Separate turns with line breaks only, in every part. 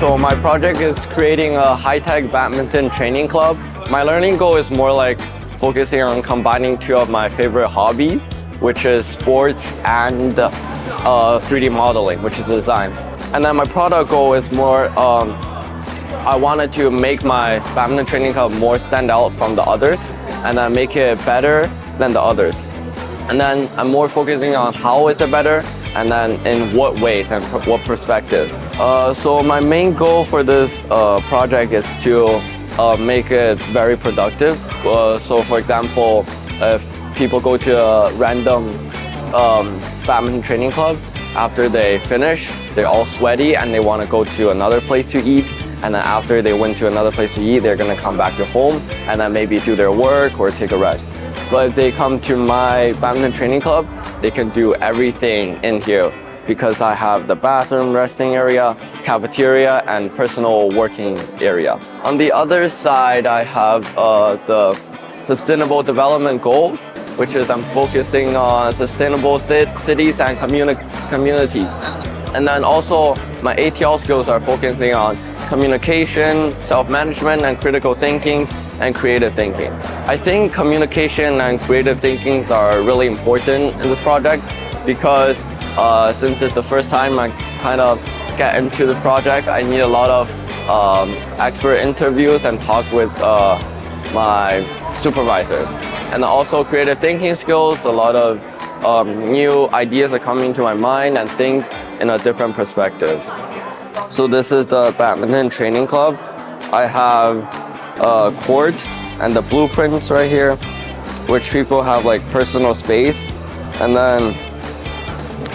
So my project is creating a high-tech badminton training club. My learning goal is more like focusing on combining two of my favorite hobbies, which is sports and 3D modeling, which is design. And then my product goal is more, I wanted to make my badminton training club more stand out from the others and then make it better than the others. And then I'm more focusing on how is it better and then in what ways and what perspective. So my main goal for this project is to make it very productive. So for example, if people go to a random badminton training club, after they finish, they're all sweaty and they want to go to another place to eat. And then after they went to another place to eat, they're going to come back to home and then maybe do their work or take a rest. But if they come to my badminton training club, they can do everything in here because I have the bathroom, resting area, cafeteria, and personal working area. On the other side, I have the sustainable development goal, which is I'm focusing on sustainable cities and communities. And then also my ATL skills are focusing on communication, self-management, and critical thinking, and creative thinking. I think communication and creative thinking are really important in this project because since it's the first time I kind of get into this project, I need a lot of expert interviews and talk with my supervisors. And also creative thinking skills, a lot of new ideas are coming to my mind and think in a different perspective. So this is the badminton training club. I have a court and the blueprints right here, which people have like personal space. And then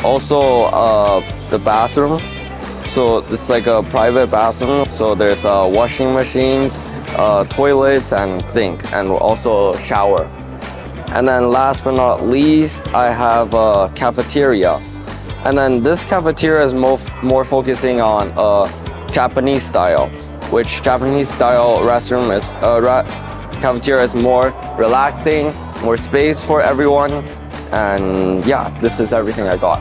also the bathroom. So it's like a private bathroom. So there's washing machines, toilets and sink, and also shower. And then last but not least, I have a cafeteria. And then this cafeteria is more focusing on Japanese style, which Japanese style restroom is cafeteria is more relaxing, more space for everyone. And yeah, this is everything I got.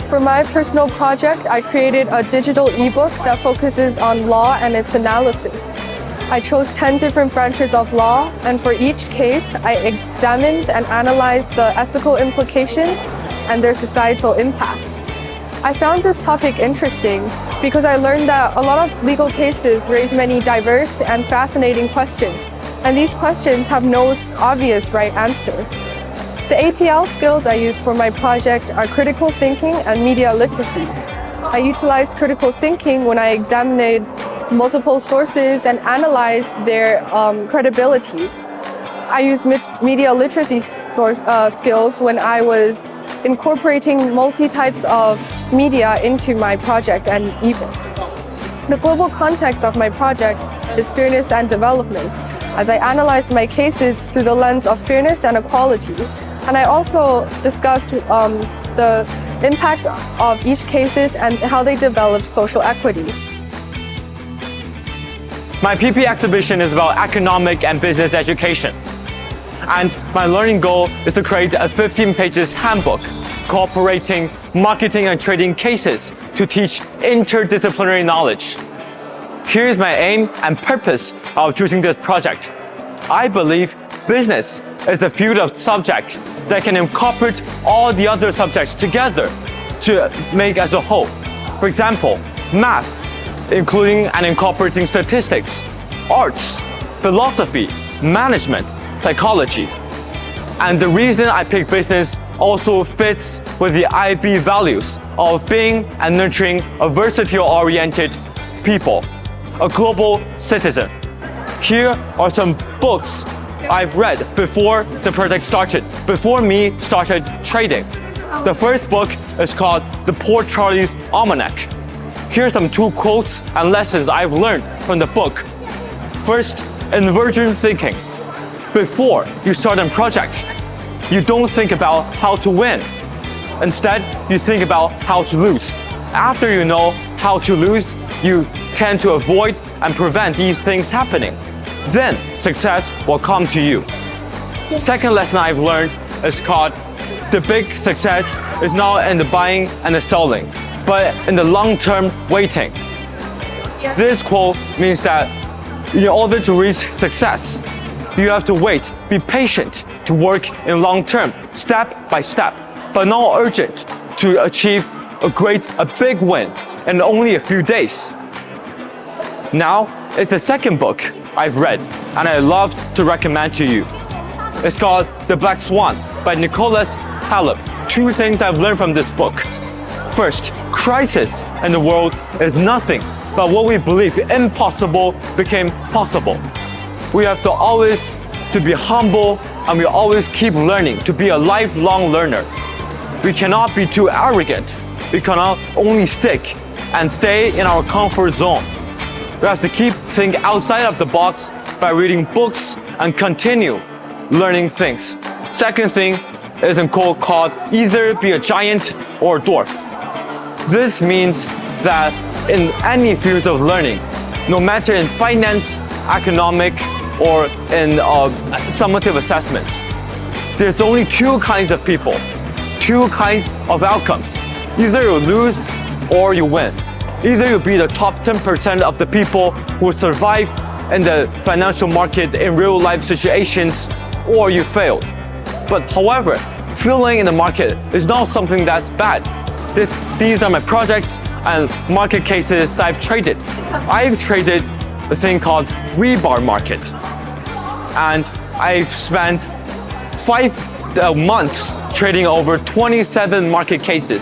For my personal project, I created a digital ebook that focuses on law and its analysis. I chose 10 different branches of law, and for each case, I examined and analyzed the ethical implications and their societal impact. I found this topic interesting because I learned that a lot of legal cases raise many diverse and fascinating questions, and these questions have no obvious right answer. The ATL skills I used for my project are critical thinking and media literacy. I utilized critical thinking when I examined multiple sources and analyzed their credibility. I used media literacy skills when I was incorporating multi-types of media into my project and ebook. The global context of my project is fairness and development, as I analyzed my cases through the lens of fairness and equality. And I also discussed the impact of each cases and how they develop social equity.
My PP exhibition is about economic and business education. And my learning goal is to create a 15 pages handbook incorporating marketing and trading cases to teach interdisciplinary knowledge. Here's my aim and purpose of choosing this project. I believe business is a field of subject that can incorporate all the other subjects together to make as a whole. For example, math, including and incorporating statistics, arts, philosophy, management, psychology. And the reason I picked business also fits with the IB values of being and nurturing a versatile-oriented people, a global citizen. Here are some books I've read before the project started, before me started trading. The first book is called The Poor Charlie's Almanac. Here are some 2 quotes and lessons I've learned from the book. First, invergent thinking. Before you start a project, you don't think about how to win. Instead, you think about how to lose. After you know how to lose, you tend to avoid and prevent these things happening. Then success will come to you. Second lesson I've learned is called the big success is not in the buying and the selling, but in the long-term waiting. This quote means that in order to reach success, you have to wait, be patient to work in long term, step by step, but not urgent to achieve a big win in only a few days. Now, it's the second book I've read and I love to recommend to you. It's called The Black Swan by Nicholas Taleb. Two things I've learned from this book. First, crisis in the world is nothing but what we believe impossible became possible. We have to always be humble and we always keep learning, to be a lifelong learner. We cannot be too arrogant. We cannot only stick and stay in our comfort zone. We have to keep thinking outside of the box by reading books and continue learning things. Second thing is a quote called either be a giant or a dwarf. This means that in any fields of learning, no matter in finance, economic, or in summative assessment, there's only two kinds of people, two kinds of outcomes. Either you lose or you win. Either you be the top 10% of the people who survived in the financial market in real life situations, or you failed. But however, failing in the market is not something that's bad. These are my projects and market cases I've traded. I've traded a thing called rebar market. And I've spent 5 months trading over 27 market cases.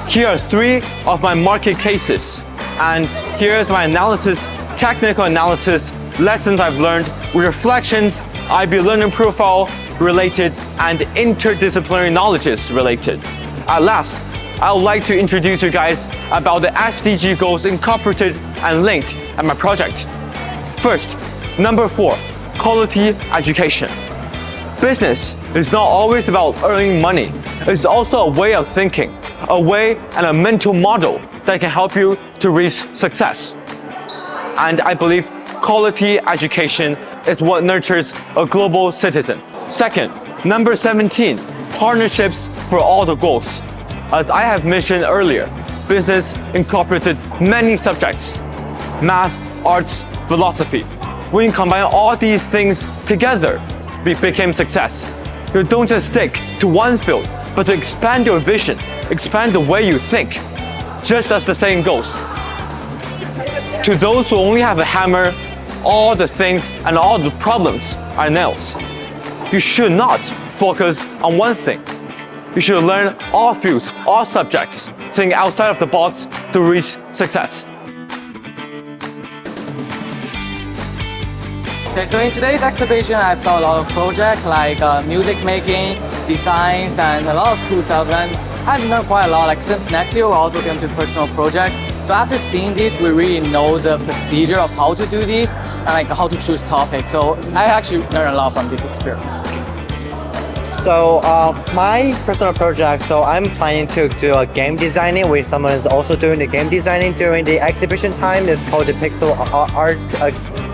Here are 3 of my market cases. And here's my analysis, technical analysis, lessons I've learned, reflections, IB learning profile related, and interdisciplinary knowledges related. At last, I would like to introduce you guys about the SDG goals incorporated and linked at my project. First, number 4, quality education. Business is not always about earning money. It's also a way of thinking, a way and a mental model that can help you to reach success. And I believe quality education is what nurtures a global citizen. Second, number 17, partnerships for all the goals. As I have mentioned earlier, business incorporated many subjects, math, arts, philosophy. When you combine all these things together, we became success. You don't just stick to one field, but to expand your vision, expand the way you think. Just as the saying goes, to those who only have a hammer, all the things and all the problems are nails. You should not focus on one thing. You should learn all fields, all subjects, think outside of the box to reach success.
Okay, so in today's exhibition, I've saw a lot of projects like music making, designs, and a lot of cool stuff. And I've learned quite a lot. Like since next year, we're also going to personal project. So after seeing this, we really know the procedure of how to do these and like how to choose topics. So I actually learned a lot from this experience.
So my personal project, so I'm planning to do a game designing with someone who's also doing the game designing during the exhibition time. It's called the Pixel Arts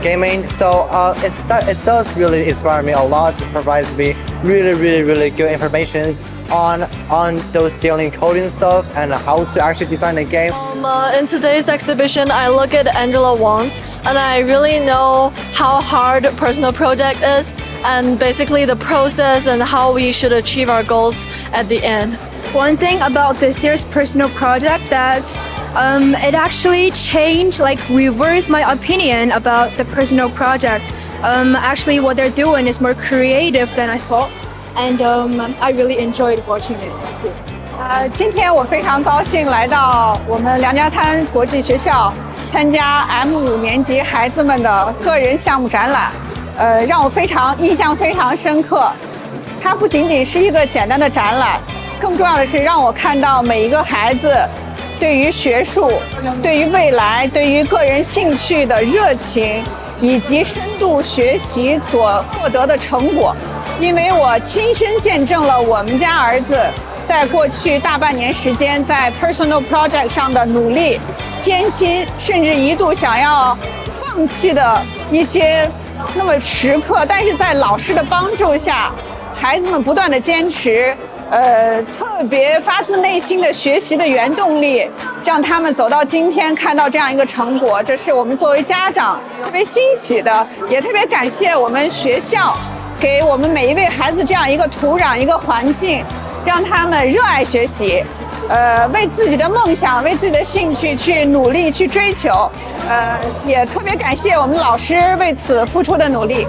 Gaming. So it does really inspire me a lot. It provides me really good information on those dealing coding stuff and how to actually design a game.
In today's exhibition, I look at Angela Wang's and I really know how hard personal project is and basically the process and how we should achieve our goals at the end.
One thing about this year's personal project that it actually changed, like reversed my opinion about the personal project. Actually what they're doing is more creative than I thought, and I really enjoyed watching it.
今天我非常高兴来到我们梁家滩国际学校参加 M5 年级孩子们的个人项目展览，让我印象非常深刻。它不仅仅是一个简单的展览，更重要的是让我看到每一个孩子对于学术、对于未来、对于个人兴趣的热情，以及深度学习所获得的成果。因为我亲身见证了我们家儿子在过去大半年时间在 personal project 上的努力、艰辛，甚至一度想要放弃的一些那么时刻，但是在老师的帮助下，孩子们不断的坚持，特别发自内心的学习的原动力，让他们走到今天，看到这样一个成果，这是我们作为家长特别欣喜的，也特别感谢我们学校给我们每一位孩子这样一个土壤、一个环境，让他们热爱学习，为自己的梦想、为自己的兴趣去努力、去追求，也特别感谢我们老师为此付出的努力。